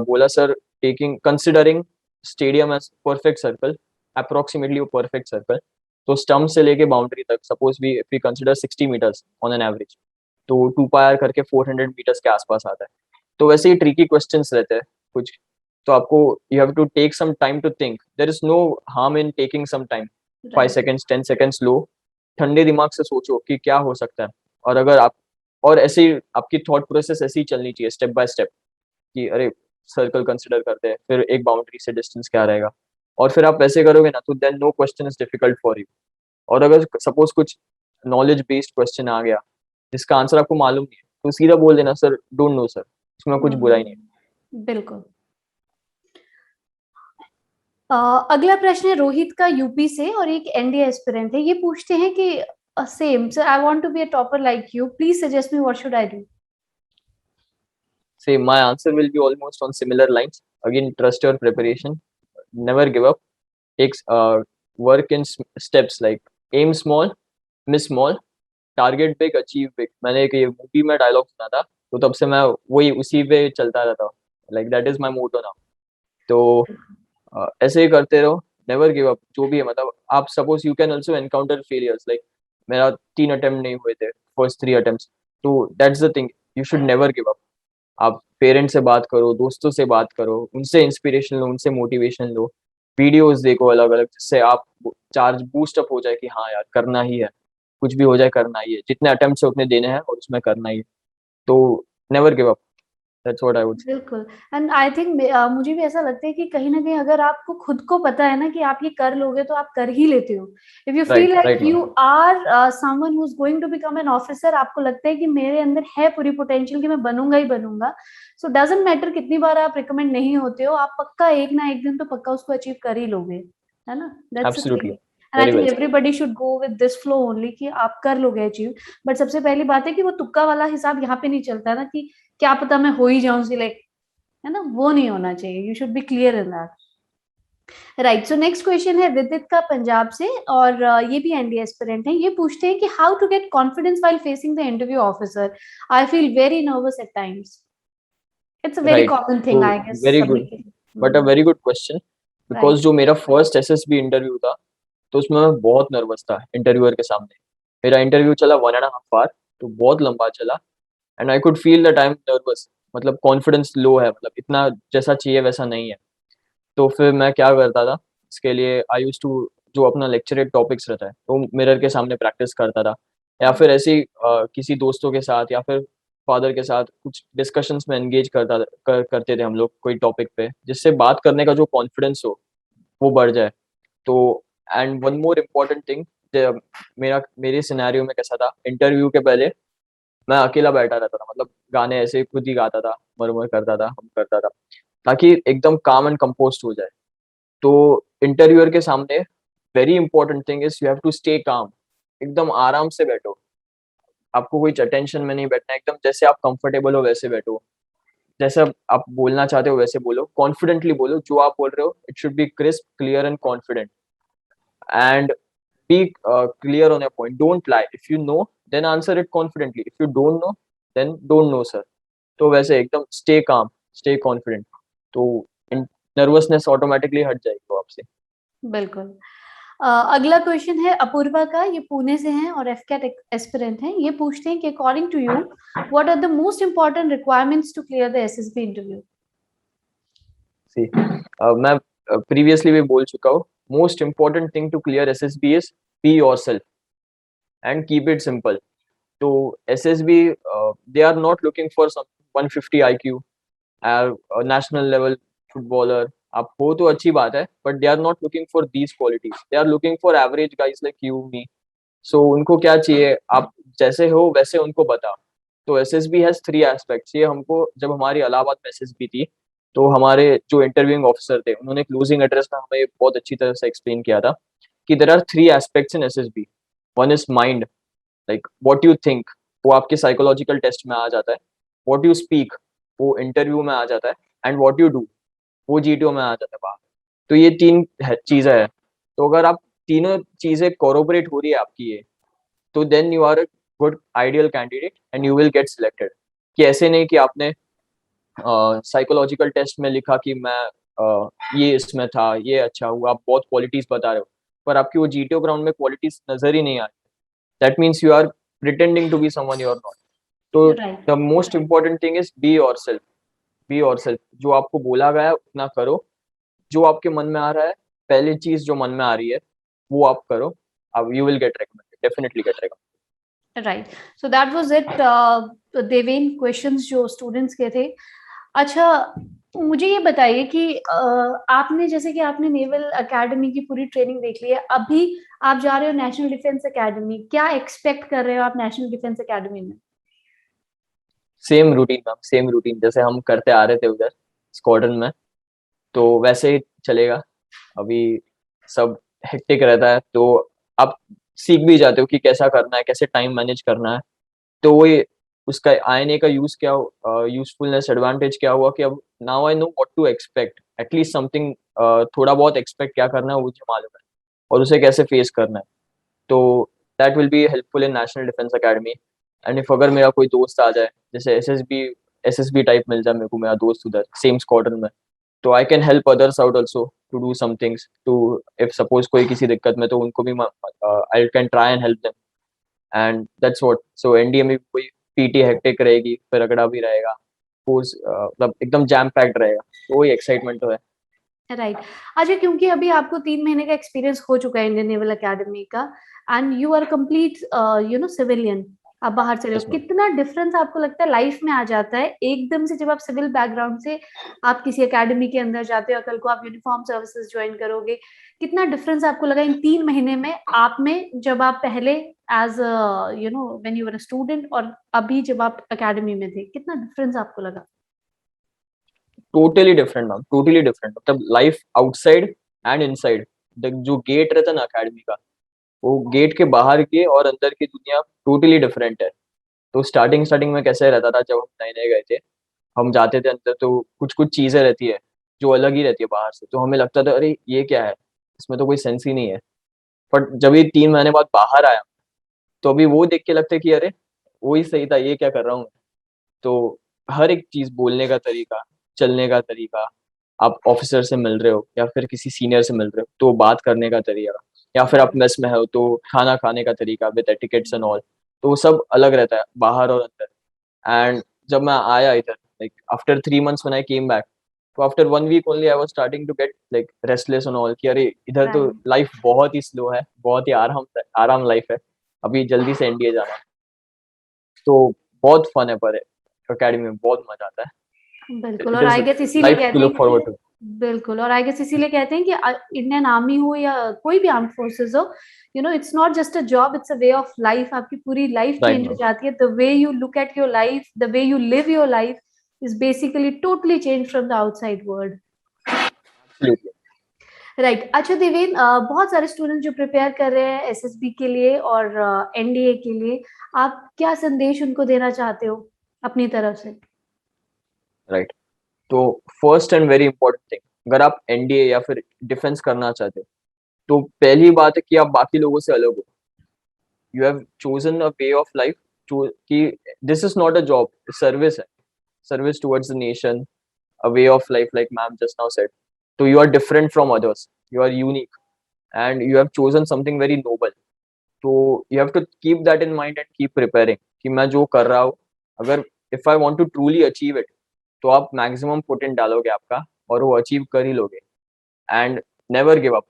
बोला sir, taking considering stadium as perfect circle, approximately वो परफेक्ट सर्कल, तो स्टम्प से लेके बाउंड्री तक suppose we if we consider 60 meters on an average, तो 2 pier करके 400 meters के आसपास आता है। तो वैसे ही ट्रिकी क्वेश्चंस रहते हैं कुछ, तो आपको you have to take some time to think, there is no harm in taking some time. 5 seconds 10 seconds लो, ठंडे दिमाग से सोचो कि क्या हो सकता है। और अगर आप, और ऐसे ही आपकी थॉट प्रोसेस ऐसी ही चलनी चाहिए स्टेप बाय स्टेप, कि अरे सर्कल कंसिडर करते हैं, फिर एक बाउंड्री से डिस्टेंस क्या रहेगा, और फिर आप वैसे करोगे ना तो then no question is difficult for you. और अगर सपोज कुछ नॉलेज बेस्ड क्वेश्चन आ गया जिसका आंसर आपको मालूम नहीं है, तो सीधा बोल देना सर डोंट नो सर, उसमें कुछ बुरा ही नहीं है। बिल्कुल। अगला प्रश्न है रोहित का, यूपी से, और एक एनडीए एस्पिरेंट है। ये पूछते हैं कि same sir, I want to be a topper like you, please suggest me what should I do? Same, my answer will be almost on similar lines. Again, trust your preparation, never give up. Take work in steps, like aim small, miss small, target big, achieve big. मैंने एक ये movie में dialogue सुना था, तो तब से मैं वही उसी पे चलता रहता हूँ, like that is my motto now. तो ऐसे ही करते रहो, नेवर गिव अप, जो भी है, मतलब आप suppose you can also encounter failures, like मेरा 3 अटेम्प्ट नहीं हुए थे, फर्स्ट 3 अटेम्प्ट, तो that's the thing, you should never give up. आप पेरेंट्स से बात करो, दोस्तों से बात करो, उनसे इंस्पिरेशन लो, उनसे मोटिवेशन लो, वीडियोस देखो अलग अलग, जिससे आप चार्ज बूस्ट अप हो जाए कि हाँ यार करना ही है, कुछ भी हो जाए करना ही है, जितने अटेम्प्ट है उतने देने हैं और उसमें करना ही है। तो never give up, that's what I would say. बिल्कुल। एंड आई थिंक मुझे भी ऐसा लगता है कि कहीं ना कहीं अगर आपको खुद को पता है ना कि आप ये कर लोगे तो आप कर ही लेते हो। If you feel right like right ma'am. You are someone who is going to become an officer, आपको लगता है कि मेरे अंदर है पूरी पोटेंशियल कि मैं बनूंगा ही बनूंगा, सो डजंट मैटर कितनी बार आप रिकमेंड नहीं होते हो, आप पक्का एक ना एक दिन तो पक्का उसको अचीव कर ही लोगे, है ना? That's the thing. Absolutely, and I very think well said. Everybody should go with this flow only कि आप कर लोगे अचीव। बट सबसे पहली बात है कि वो तुक्का वाला हिसाब यहाँ पे नहीं चलता ना कि क्या पता मैं हो ही जाऊं सिलेक्ट, है ना? वो नहीं होना चाहिए। You should B clear in that. Right, so next question है विदित का पंजाब से, और ये भी एनडीए एस्पिरेंट है। ये पूछते हैं कि how to get confidence while facing the interview officer, I feel very nervous at times. It's a very right, common तो थिंग आई गेस वेरी सभी गुड, के। But a very good question, because right. जो मेरा first SSB interview था, तो उसमें मैं बहुत नर्वस था इंटरव्यूअर के सामने। मेरा इंटरव्यू चला 1.5 आवर, तो बहुत लंबा चला, and I could feel that I M nervous, मतलब कॉन्फिडेंस लो है, मतलब इतना जैसा चाहिए वैसा नहीं है। तो फिर मैं क्या करता था, इसके लिए आई यूज टू, जो अपना लेक्चरेट टॉपिक्स रहता है तो मिरर के सामने प्रैक्टिस करता था, या फिर ऐसे ही किसी दोस्तों के साथ या फिर फादर के साथ कुछ डिस्कशंस में एंगेज करते थे हम लोग कोई टॉपिक पे, जिससे बात करने का जो कॉन्फिडेंस हो वो बढ़ जाए। तो and one more important thing, मेरे सिनेरियो में कैसा था, इंटरव्यू के पहले मैं अकेला बैठा रहता था, मतलब गाने ऐसे खुद ही गाता था, मरमर करता था, हम करता था, ताकि एकदम काम एंड कंपोस्ट हो जाए। तो इंटरव्यूअर के सामने very important thing is you have to stay calm, एकदम आराम से बैठो, आपको कोई टेंशन में नहीं बैठना, एकदम जैसे आप कंफर्टेबल हो वैसे बैठो, जैसे आप बोलना चाहते हो वैसे बोलो, कॉन्फिडेंटली बोलो, जो आप बोल रहे हो it should be crisp, clear and confident, and be clear on your point, don't lie, if you know then answer it confidently, if you don't know then don't know sir. तो वैसे एकदम stay calm, stay confident, तो nervousness automatically हट जाएगी वो आपसे। बिल्कुल। अगला क्वेश्चन है अपूर्वा का, ये पुणे से हैं और एफकैट एस्पिरेंट हैं। ये पूछते हैं कि according to you what are the most important requirements to clear the SSB interview? See, मैं प्रीवियसली भी बोल चुका हूँ, most important thing to clear SSB is be yourself and keep it simple. तो SSB they are not looking for some 150 IQ, national level footballer, आप हो तो अच्छी बात है, but they are not looking for these qualities, they are looking for average guys like you मी। सो उनको क्या चाहिए, आप जैसे हो वैसे उनको बता। तो एसएसबी हैज 3 एस्पेक्ट्स, ये हमको जब हमारी इलाहाबाद में एसएसबी थी, तो हमारे जो इंटरव्यूइंग ऑफिसर थे उन्होंने क्लोजिंग एड्रेस में हमें बहुत अच्छी तरह से एक्सप्लेन किया था कि there are 3 aspects in SSB. One is mind, like what you think, वो आपके साइकोलॉजिकल टेस्ट में आ जाता है। व्हाट यू स्पीक, वो इंटरव्यू में आ जाता है। एंड व्हाट यू डू, वो जीटीओ में आ जाता है बाहर। तो ये 3 चीजें हैं। तो अगर आप तीनों चीजें कोरोबरेट हो रही है आपकी ये, तो then you are a good ideal candidate and you will get selected. कि ऐसे नहीं कि आपने साइकोलॉजिकल टेस्ट में लिखा कि मैं ये इसमें था, ये अच्छा हुआ, आप बहुत क्वालिटीज बता रहे हो, पर आपकी वो जीटीओ ग्राउंड में क्वालिटीज नजर ही नहीं आ रही, that means you are pretending to be someone you are not. तो right. The most important thing is be yourself, be yourself, जो आपको बोला गया है उतना करो, जो आपके मन में आ रहा है, पहली चीज जो मन में आ रही है वो आप करो, अब you will gate recommended, definitely get recommended. Right, so that was it Deven, questions जो स्टूडेंट्स के थे। अच्छा, मुझे ये बताइए कि आपने, जैसे कि आपने नेवल एकेडमी की पूरी ट्रेनिंग देख ली है, अभी आप जा रहे हो नेशनल डिफेंस एकेडमी, क्या एक्सपेक्ट कर रहे हो आप नेशनल डिफेंस एकेडमी में? Same routine ma'am, same routine जैसे हम करते आ रहे थे उधर स्क्वाड्रन में, तो वैसे ही चलेगा। अभी सब हेक्टिक रहता है, तो आप सीख भी जाते हो कि कैसा करना है, कैसे टाइम मैनेज करना है। तो वही, उसका आईने का यूज क्या, यूजफुलनेस एडवांटेज क्या हुआ कि अब now I know what to expect, at least something, थोड़ा बहुत एक्सपेक्ट क्या करना है वो मुझे मालूम है, और उसे कैसे फेस करना है। तो that will be helpful in national defence academy. And if अगर मेरा कोई दोस्त आ जाए, जैसे एसएसबी टाइप मिल जाए मेरे को, मेरा दोस्त उधर सेम स्क्वाड्रन में, तो I can help others out also to do some things, to if suppose कोई किसी दिक्कत में, तो उनको भी I can try and help them, and that's what. So NDA में कोई पीटी हेक्टिक रहेगी, फिर रगड़ा भी रहेगा, कोर्स मतलब एकदम जैम पैक्ड रहेगा, तो वही एक्साइटमेंट तो है। राइट। अच्छा, क्योंकि अभी आपको 3 महीने का एक्सपीरियंस हो चुका है इंडियन नेवल एकेडमी का, and you are complete civilian, आप बाहर से रहे यस हो, मैम। कितना डिफरेंस आपको लगता है लाइफ में आ जाता है एकदम से जब आप सिविल बैकग्राउंड से आप किसी एकेडमी के अंदर जाते हो, कल को आप यूनिफॉर्म सर्विसेज ज्वाइन करोगे, कितना डिफरेंस आपको लगा इन 3 महीने में आप में, जब आप पहले as when you were a student और अभी जब आप एकेडमी में थे, कितना डिफरेंस आपको लगा? Totally different ma'am, totally different. मतलब लाइफ आउटसाइड एंड इनसाइड, जो गेट रहता है ना अकेडमी का, वो गेट के बाहर के और अंदर की दुनिया टोटली डिफरेंट है। तो स्टार्टिंग स्टार्टिंग में कैसे रहता था, जब हम नए नए गए थे, हम जाते थे अंदर तो कुछ कुछ चीजें रहती है जो अलग ही रहती है बाहर से, तो हमें लगता था अरे ये क्या है, इसमें तो कोई सेंस ही नहीं है। बट जब ये 3 महीने बाद बाहर आया, तो अभी वो देख के लगता है कि अरे वो ही सही था, ये क्या कर रहा हूँ मैं। तो हर एक चीज, बोलने का तरीका, चलने का तरीका, आप ऑफिसर से मिल रहे हो या फिर किसी सीनियर से मिल रहे हो तो बात करने का तरीका, या फिर आप मेस में हो तो खाना खाने का तरीका विद एटिकेट्स एंड ऑल, तो वो सब अलग रहता है बाहर और अंदर। एंड जब मैं आया इधर, like after 3 months when I came back, तो after 1 week only I was starting to get like restless and all, कि अरे इधर तो राइट। लाइफ बहुत ही स्लो है, बहुत ही आराम आराम लाइफ है, अभी जल्दी से एनडीए जाना है। तो बहुत फन है, पर एकेडमी में बहुत मजा आता है। बिल्कुल, इट और इज आई गेस इसीलिए लाइफ टू कहते हैं लुक फॉरवर्ड कि टू। बिल्कुल, और आई गेस इसीलिए कहते हैं कि इंडियन आर्मी हो या कोई भी आर्म फोर्सेस हो, it's not just a job, it's a way of life. आपकी पूरी लाइफ राइट चेंज हो मैम। जाती है, the way you look at your life, the way you live your life is basically totally change from the outside world. Absolutely. Right. अच्छा देवेन, बहुत सारे student जो prepare कर रहे हैं एसएसबी के लिए और एनडीए के लिए, आप क्या संदेश उनको देना चाहते हो अपनी तरफ से? राइट। तो first and very important thing, अगर आप एनडीए या फिर डिफेंस करना चाहते हो, तो पहली बात है कि आप बाकी लोगों से अलग हो। You have chosen a way of life, कि this is not a job, service है, service towards the nation, a way of life, like ma'am just now said. So you are different from others, you are unique, and you have chosen something very noble. So you have to keep that in mind and keep preparing कि मैं जो कर रहा हूँ, अगर if I want to truly achieve it, तो आप maximum put in डालोगे आपका, और वो अचीव कर ही लोगे। And never give up,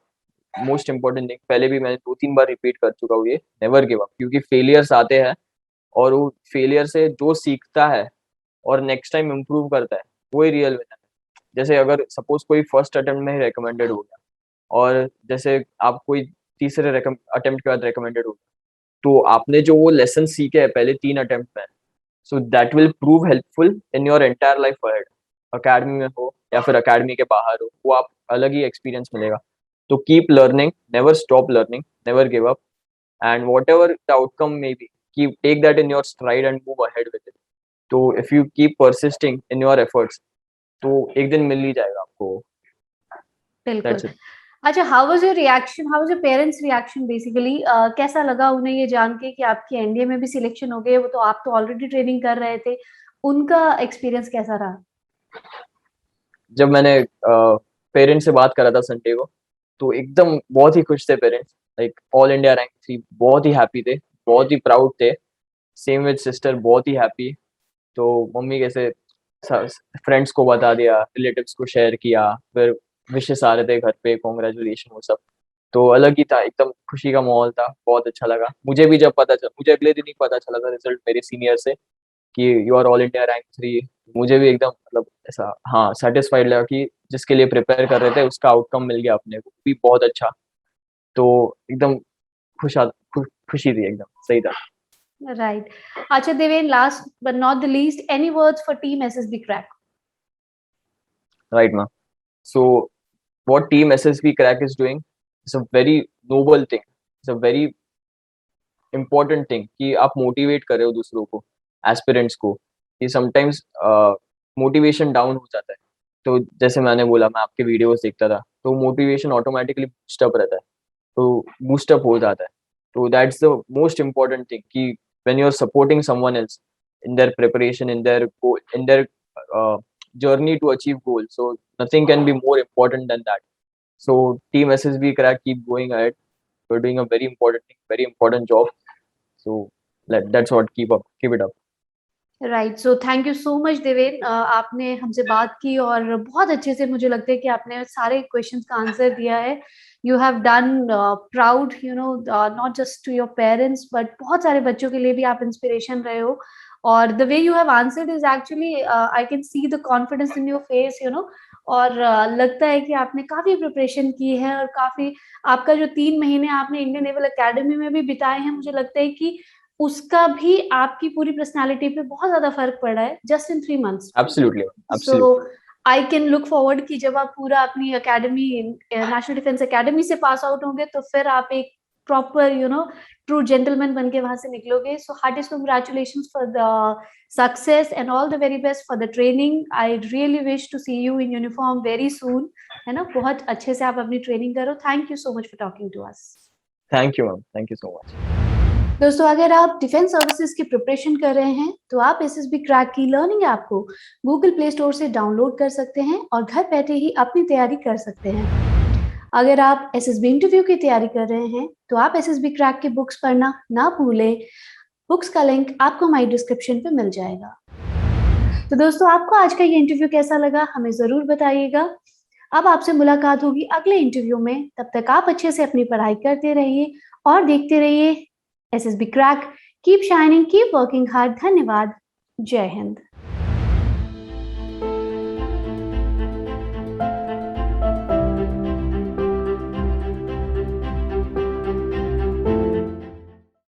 most important thing, पहले भी मैंने 2-3 बार रिपीट कर चुका हूँ ये, नेवर गिव अप, क्योंकि फेलियर्स आते हैं, और वो फेलियर से जो सीखता है और नेक्स्ट टाइम इम्प्रूव करता है, वही रियल विनर है। जैसे अगर सपोज कोई फर्स्ट अटेम्प्ट में ही रिकमेंडेड हो गया, और जैसे आप कोई तीसरे अटेम्प्ट के बाद रिकमेंडेड हो गया, तो आपने जो वो लेसन सीखे हैं पहले 3 अटेम्प्ट में, so that will prove helpful in your entire life ahead. Academy में हो या फिर अकेडमी के बाहर हो, वो आप अलग ही एक्सपीरियंस मिलेगा। तो keep learning, never stop learning, never give up, and whatever the outcome may be, keep take that in your stride and move ahead with it. तो if you keep persisting in your efforts, तो एक दिन मिल ही जाएगा आपको। बिल्कुल। That's it. अच्छा, how was your reaction, how was your parents reaction basically? कैसा लगा उन्हें ये जान के कि आपकी एनडीए में भी सिलेक्शन हो गई है? वो तो, आप तो ऑलरेडी ट्रेनिंग कर रहे थे, उनका एक्सपीरियंस कैसा रहा? जब मैंने पेरेंट्स से बात करा था संडे को, तो एकदम बहुत ही खुश थे parents, like all India rank थी, बहुत ही हैप्पी थे, बहुत ही प्राउड थे। सेम विद सिस्टर, बहुत ही हैप्पी। तो मम्मी कैसे फ्रेंड्स को बता दिया, रिलेटिव्स को शेयर किया, फिर विशेष आ रहे थे घर पे, कॉन्ग्रेचुलेशन, वो सब। तो अलग ही था, एकदम खुशी का माहौल था, बहुत अच्छा लगा। मुझे भी जब पता चला, मुझे अगले दिन ही पता चला था रिजल्ट मेरे सीनियर से, कि you are all India rank 3। मुझे भी एकदम मतलब ऐसा, हाँ, सेटिस्फाइड लगा कि जिसके लिए प्रिपेयर कर रहे थे उसका आउटकम मिल गया अपने को भी, बहुत अच्छा। तो एकदम खुशी थी, एकदम सही था। राइट। अच्छा Deven, last but not the least, any words for team SSB crack? Right ma'am. So what team SSB crack is doing is a very noble thing, it's a very important thing, कि आप motivate कर रहे हो दूसरों को, aspirants को, कि sometimes motivation down हो जाता है। तो जैसे मैंने बोला, मैं आपके वीडियोस देखता था, तो मोटिवेशन ऑटोमेटिकली बूस्टअप रहता है, तो बूस्टअप हो जाता है। तो that's the most important thing, कि when you are supporting someone else in their preparation, in their journey to achieve goals. So nothing can be more important than that. So Team SSB Crack, keep going ahead. We're doing a very important thing, very important job. So that's what. Keep it up. Right, so thank you so much Deven, आपने हमसे बात की और बहुत अच्छे से मुझे लगता है कि आपने सारे क्वेश्चंस का आंसर दिया है. You have done proud, you know, not just to your parents but बहुत सारे बच्चों के लिए भी आप इंस्पिरेशन रहे हो. और the way you have answered is actually, I can see the confidence in your face, you know. और लगता है कि आपने काफी प्रिपरेशन की है और काफी आपका जो 3 महीने आपने इंडियन नेवल अकेडमी में भी बिताए हैं, मुझे लगता है कि उसका भी आपकी पूरी पर्सनालिटी पे बहुत ज्यादा फर्क पड़ा है just in 3 months. Absolutely, so absolutely. I can look forward कि जब आप पूरा अपनी अकेडमी, नेशनल डिफेंस अकेडमी से पास आउट होंगे तो फिर आप एक proper, you know, true gentleman बन के वहां से निकलोगे. So heartiest congratulations for the success and all the very best for the training. I really wish to see you in uniform very soon, है ना. बहुत अच्छे से आप अपनी ट्रेनिंग करो. Thank you so much for talking to us. Thank you, ma'am. Thank you so much. दोस्तों, अगर आप डिफेंस सर्विसेज की प्रिपरेशन कर रहे हैं तो आप एसएसबी क्रैक की लर्निंग ऐप को गूगल प्ले स्टोर से डाउनलोड कर सकते हैं और घर बैठे ही अपनी तैयारी कर सकते हैं. अगर आप एसएसबी इंटरव्यू की तैयारी कर रहे हैं तो आप एसएसबी क्रैक की बुक्स पढ़ना ना भूलें. बुक्स का लिंक आपको हमारी डिस्क्रिप्शन पे मिल जाएगा. तो दोस्तों, आपको आज का ये इंटरव्यू कैसा लगा हमें जरूर बताइएगा. अब आपसे मुलाकात होगी अगले इंटरव्यू में. तब तक आप अच्छे से अपनी पढ़ाई करते रहिए और देखते रहिए SSB crack. Keep shining, keep working hard. धन्यवाद. जय हिंद.